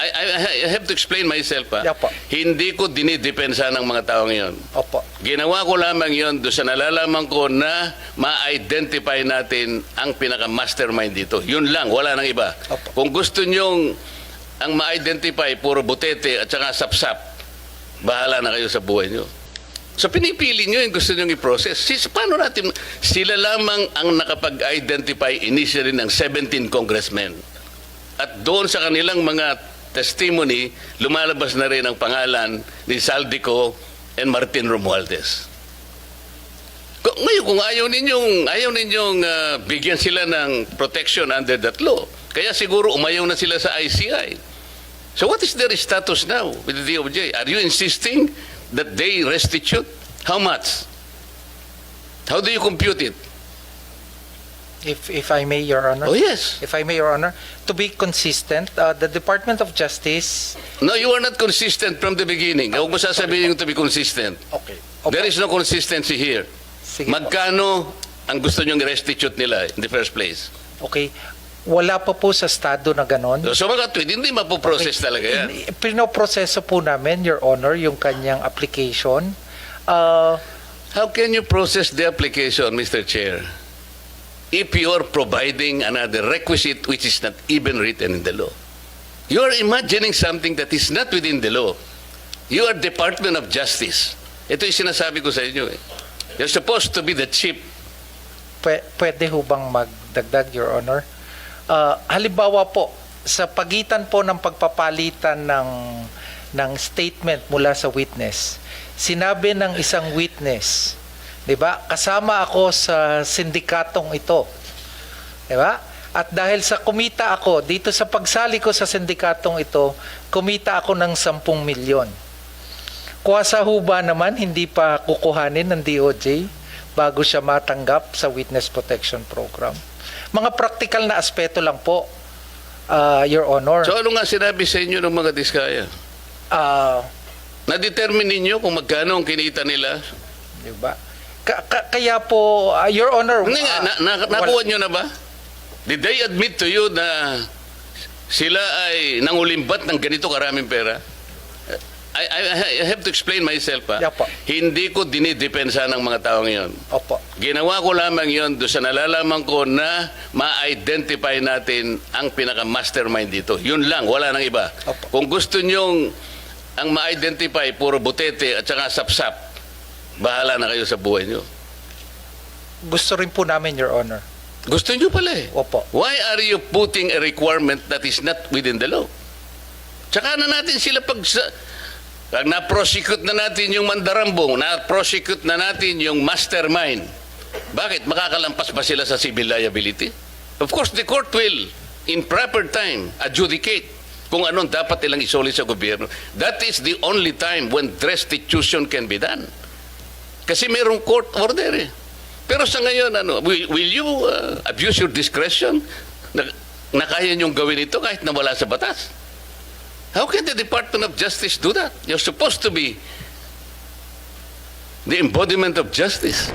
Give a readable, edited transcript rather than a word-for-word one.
I have to explain myself. Opo. Hindi ko dinidepensa ng mga taong yon. Opo. Ginawa ko lamang yon doon sa nalalaman ko na ma-identify natin ang pinaka-mastermind dito. Yun lang, wala nang iba. Opo. Kung gusto nyong ang ma-identify, puro butete at saka sapsap, bahala na kayo sa buhay nyo. So pinipili nyo yung gusto nyong i-process. Paano natin, sila lamang ang nakapag-identify initially ng 17 congressmen. At doon sa kanilang mga testimony, lumalabas na rin ang pangalan ni Saldico and Martin Romualdez. Ngayon, kung ayaw ninyong bigyan sila ng protection under that law, kaya siguro umayaw na sila sa ICI. So what is their status now with the DOJ? Are you insisting that they restitute? How much? How do you compute it? If I may, Your Honor. Oh, yes. If I may, Your Honor, to be consistent, the Department of Justice... No, you are not consistent from the beginning. Huwag mo sasabihin yung to be consistent. Okay. Opo. There is no consistency here. Sige po. Magkano ang gusto nyong restitute nila in the first place? Okay. Wala pa po sa estado na ganon. So mga tweet, hindi mapoprocess talaga yan. Pinoproseso po namin, Your Honor, yung kanyang application. How can you process the application, Mr. Chair, if you are providing another requisite which is not even written in the law? You are imagining something that is not within the law. You are Department of Justice. Ito yung sinasabi ko sa inyo. You're supposed to be the chief. Pwede ho bang magdagdag, Your Honor? Halimbawa po, sa pagitan po ng pagpapalitan ng statement mula sa witness, sinabi ng isang witness, di ba, kasama ako sa sindikatong ito. Di ba? At dahil sa kumita ako, dito sa pagsali ko sa sindikatong ito, kumita ako ng 10 milyon. Kuwasa ho ba naman, hindi pa kukuhanin ng DOJ bago siya matanggap sa Witness Protection Program? Mga practical na aspeto lang po, Your Honor. So ano nga sinabi sa inyo ng mga diskaya? Na-determine ninyo kung magkano ang kinita nila? Diba? Kaya po, Your Honor... Hindi nga, nakuha nyo na ba? Did they admit to you na sila ay nangulimbat ng ganito karaming pera? I have to explain myself. Yapo. Hindi ko dinidepensa ng mga taong yon. Opo. Ginawa ko lamang yon doon sa nalalaman ko na ma-identify natin ang pinaka-mastermind dito. Yun lang, wala nang iba. Opo. Kung gusto nyong ang ma-identify, puro butete at saka sapsap, bahala na kayo sa buhay nyo. Gusto rin po namin, Your Honor. Gusto nyo pala eh. Opo. Why are you putting a requirement that is not within the law? Tsaka na natin sila pag na-prosecute na natin yung mandarambong, na-prosecute na natin yung mastermind. Bakit? Makakalampas ba sila sa civil liability? Of course, the court will, in proper time, adjudicate kung anong dapat ilang isoli sa gobyerno. That is the only time when restitution can be done. Kasi mayroong court order eh. Pero sa ngayon, will you abuse your discretion na kaya niyong gawin ito kahit na wala sa batas? How can the Department of Justice do that? You're supposed to be the embodiment of justice.